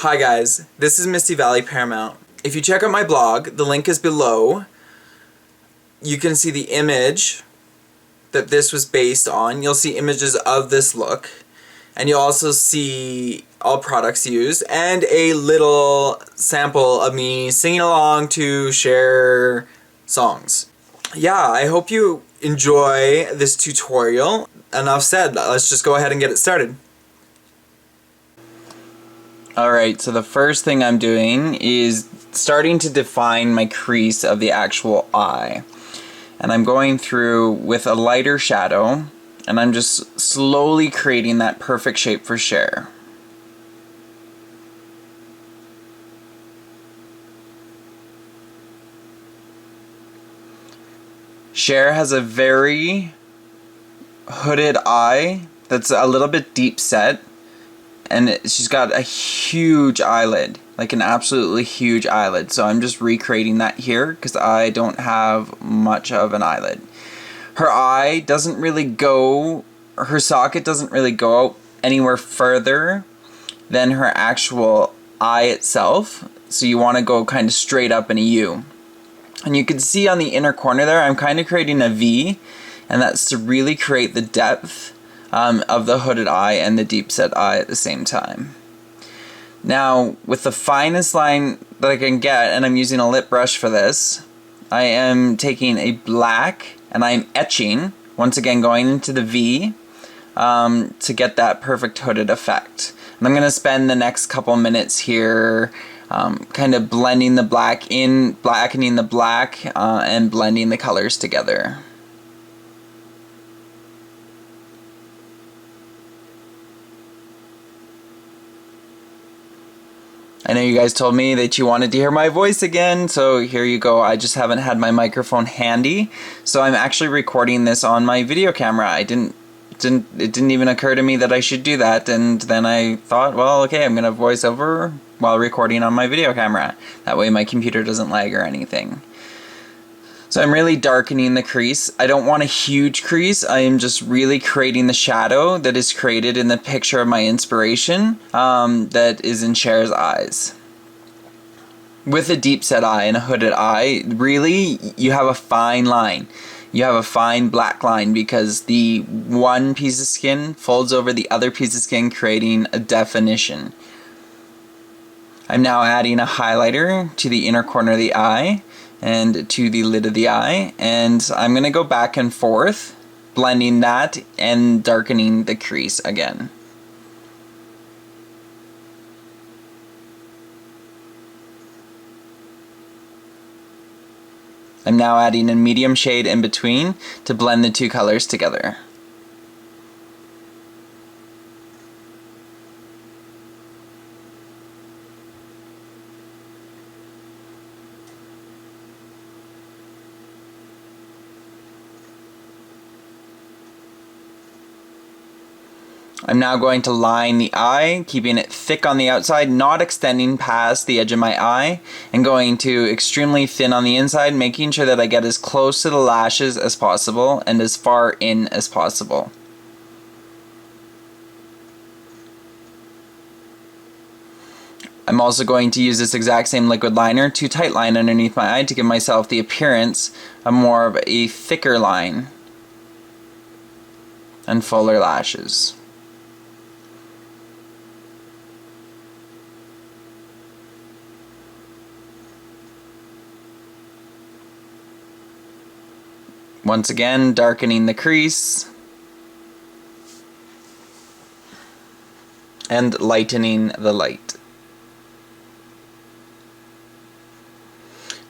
Hi guys, this is Misty Valley Paramount. If you check out my blog, the link is below. You can see the image that this was based on. You'll see images of this look. And you'll also see all products used and a little sample of me singing along to Cher songs. Yeah, I hope you enjoy this tutorial. Enough said, let's just go ahead and get it started. Alright, so the first thing I'm doing is starting to define my crease of the actual eye. And I'm going through with a lighter shadow, and I'm just slowly creating that perfect shape for Cher. Cher has a very hooded eye that's a little bit deep set, and she's got a huge eyelid, like an absolutely huge eyelid. So I'm just recreating that here because I don't have much of an eyelid. Her eye doesn't really go, her socket doesn't really go out anywhere further than her actual eye itself. So you want to go kind of straight up in a U. And you can see on the inner corner there, I'm kind of creating a V, and that's to really create the depth of the hooded eye and the deep set eye at the same time. Now, with the finest line that I can get, and I'm using a lip brush for this, I am taking a black and I'm etching, once again going into the V to get that perfect hooded effect. And I'm going to spend the next couple minutes here kind of blending the black in, blackening the black, and blending the colors together. I know you guys told me that you wanted to hear my voice again, so here you go. I just haven't had my microphone handy, so I'm actually recording this on my video camera. It didn't even occur to me that I should do that, and then I thought, well, okay, I'm gonna voice over while recording on my video camera. That way my computer doesn't lag or anything. So I'm really darkening the crease. I don't want a huge crease. I am just really creating the shadow that is created in the picture of my inspiration that is in Cher's eyes. With a deep set eye and a hooded eye, really, you have a fine line. You have a fine black line because the one piece of skin folds over the other piece of skin, creating a definition. I'm now adding a highlighter to the inner corner of the eye and to the lid of the eye, and I'm going to go back and forth, blending that and darkening the crease again. I'm now adding a medium shade in between to blend the two colors together. I'm now going to line the eye, keeping it thick on the outside, not extending past the edge of my eye, and going to extremely thin on the inside, making sure that I get as close to the lashes as possible and as far in as possible. I'm also going to use this exact same liquid liner to tight line underneath my eye to give myself the appearance of more of a thicker line and fuller lashes. Once again, darkening the crease and lightening the light.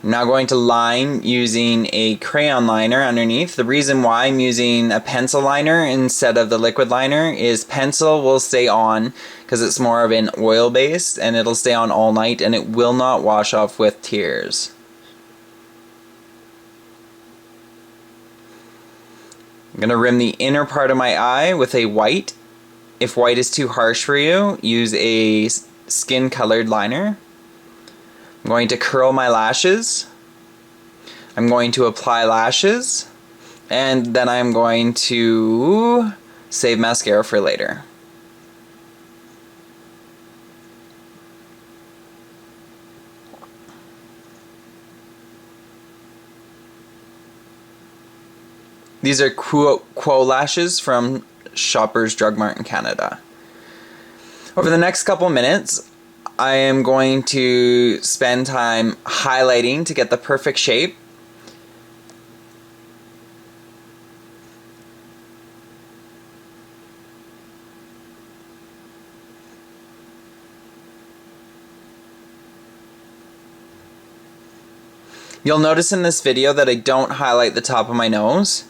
I'm now going to line using a crayon liner underneath. The reason why I'm using a pencil liner instead of the liquid liner is pencil will stay on because it's more of an oil based, and it'll stay on all night and it will not wash off with tears. I'm going to rim the inner part of my eye with a white. If white is too harsh for you, use a skin colored liner. I'm going to curl my lashes. I'm going to apply lashes. And then I'm going to save mascara for later. These are Quo lashes from Shoppers Drug Mart in Canada. Over the next couple minutes, I am going to spend time highlighting to get the perfect shape. You'll notice in this video that I don't highlight the top of my nose.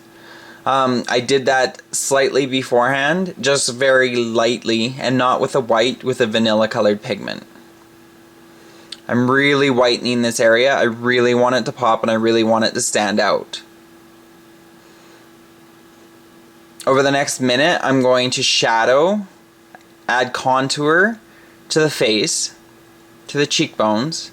I did that slightly beforehand, just very lightly, and not with a white, with a vanilla colored pigment. I'm really whitening this area. I really want it to pop and I really want it to stand out. Over the next minute, I'm going to shadow, add contour to the face, to the cheekbones,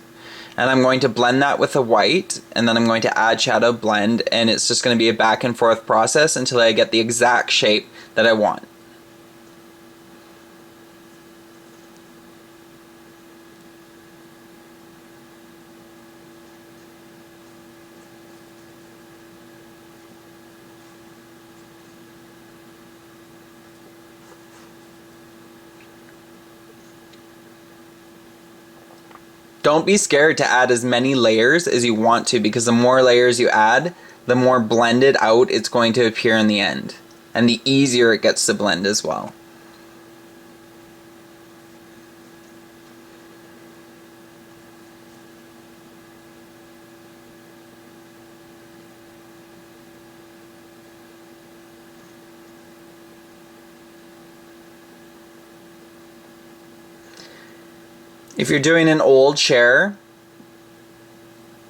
and I'm going to blend that with a white, and then I'm going to add shadow, blend, and it's just going to be a back and forth process until I get the exact shape that I want. Don't be scared to add as many layers as you want to, because the more layers you add, the more blended out it's going to appear in the end. And the easier it gets to blend as well. If you're doing an old Cher,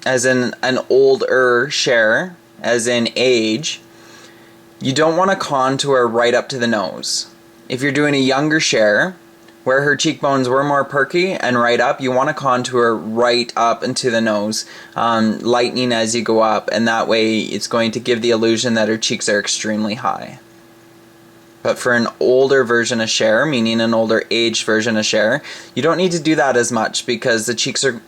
as in an older Cher, as in age, you don't want to contour right up to the nose. If you're doing a younger Cher, where her cheekbones were more perky and right up, you want to contour right up into the nose, lightening as you go up, and that way it's going to give the illusion that her cheeks are extremely high. But for an older version of Cher, meaning an older aged version of Cher, you don't need to do that as much because the cheeks are...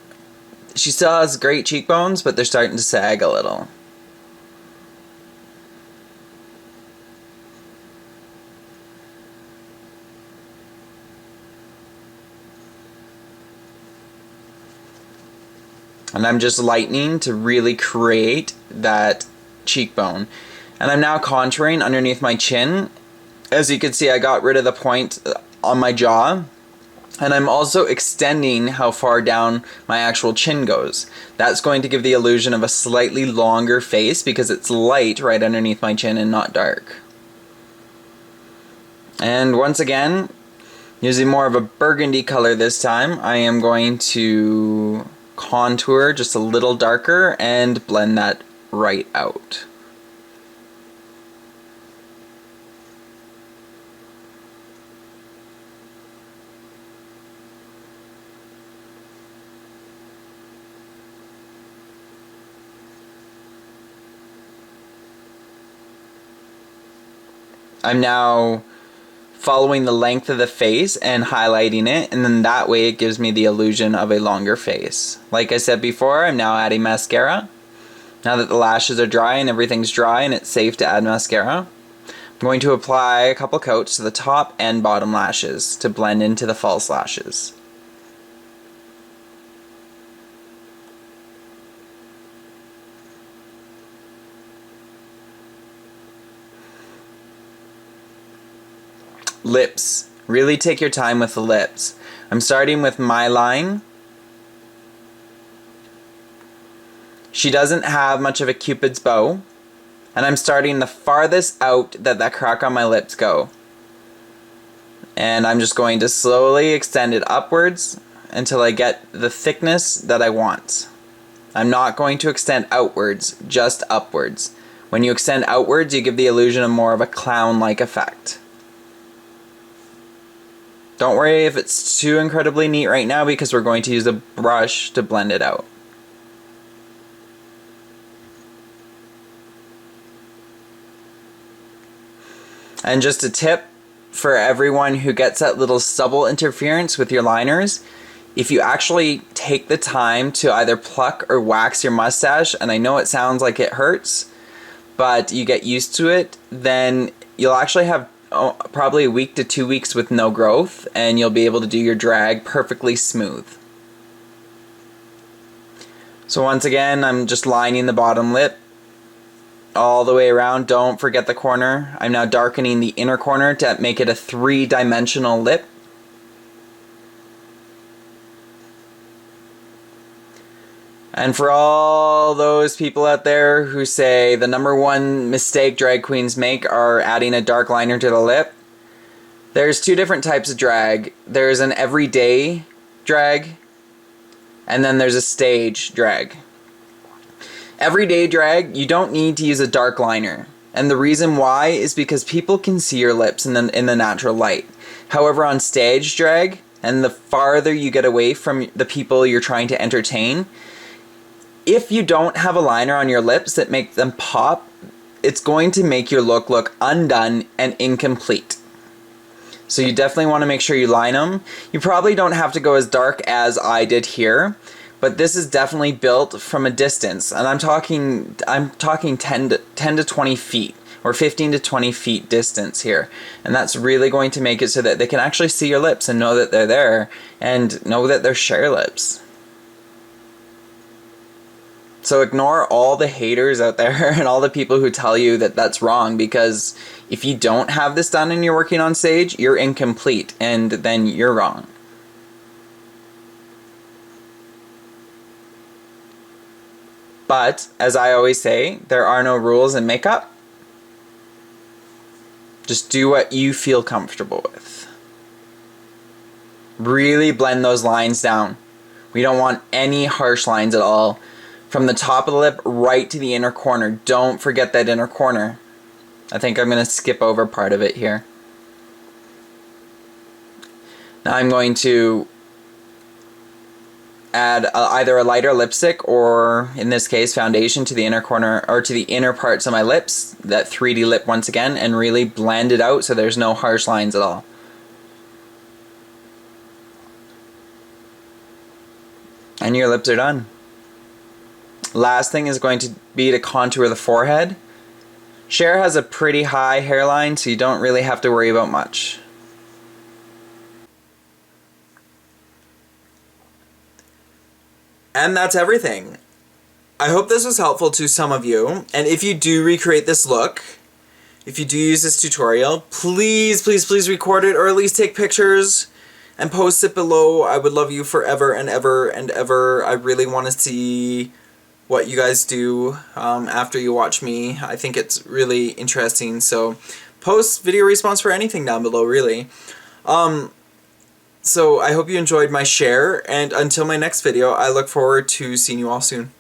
She still has great cheekbones, but they're starting to sag a little. And I'm just lightening to really create that cheekbone. And I'm now contouring underneath my chin. As you can see, I got rid of the point on my jaw, and I'm also extending how far down my actual chin goes. That's going to give the illusion of a slightly longer face because it's light right underneath my chin and not dark. And once again, using more of a burgundy color this time, I am going to contour just a little darker and blend that right out. I'm now following the length of the face and highlighting it, and then that way it gives me the illusion of a longer face. Like I said before, I'm now adding mascara. Now that the lashes are dry and everything's dry and it's safe to add mascara, I'm going to apply a couple coats to the top and bottom lashes to blend into the false lashes. Lips. Really take your time with the lips. I'm starting with my line. She doesn't have much of a cupid's bow, and I'm starting the farthest out that crack on my lips go. And I'm just going to slowly extend it upwards until I get the thickness that I want. I'm not going to extend outwards, just upwards. When you extend outwards, you give the illusion of more of a clown-like effect. Don't worry if it's too incredibly neat right now because we're going to use a brush to blend it out. And just a tip for everyone who gets that little stubble interference with your liners, if you actually take the time to either pluck or wax your mustache, and I know it sounds like it hurts, but you get used to it, then you'll actually have probably a week to 2 weeks with no growth, and you'll be able to do your drag perfectly smooth. So once again, I'm just lining the bottom lip all the way around. Don't forget the corner. I'm now darkening the inner corner to make it a 3-dimensional lip. And for all those people out there who say the #1 mistake drag queens make are adding a dark liner to the lip, there's 2 different types of drag. There's an everyday drag, and then there's a stage drag. Everyday drag, you don't need to use a dark liner. And the reason why is because people can see your lips in the natural light. However, on stage drag, and the farther you get away from the people you're trying to entertain, if you don't have a liner on your lips that make them pop, it's going to make your look undone and incomplete. So you definitely want to make sure you line them. You probably don't have to go as dark as I did here, but this is definitely built from a distance, and I'm talking 10 to 20 feet or 15 to 20 feet distance here, and that's really going to make it so that they can actually see your lips and know that they're there and know that they're Cher lips. So ignore all the haters out there and all the people who tell you that that's wrong, because if you don't have this done and you're working on stage, you're incomplete, and then you're wrong. But, as I always say, there are no rules in makeup. Just do what you feel comfortable with. Really blend those lines down. We don't want any harsh lines at all. From the top of the lip right to the inner corner. Don't forget that inner corner. I think I'm going to skip over part of it here. Now I'm going to add either a lighter lipstick or, in this case, foundation to the inner corner, or to the inner parts of my lips, that 3D lip once again, and really blend it out so there's no harsh lines at all. And your lips are done. Last thing is going to be to contour the forehead. Cher has a pretty high hairline, so you don't really have to worry about much. And that's everything. I hope this was helpful to some of you, and if you do recreate this look, if you do use this tutorial, please, please, please record it, or at least take pictures and post it below. I would love you forever and ever and ever. I really want to see what you guys do after you watch me. I think it's really interesting, so post video response for anything down below, really. So I hope you enjoyed my Cher, and until my next video, I look forward to seeing you all soon.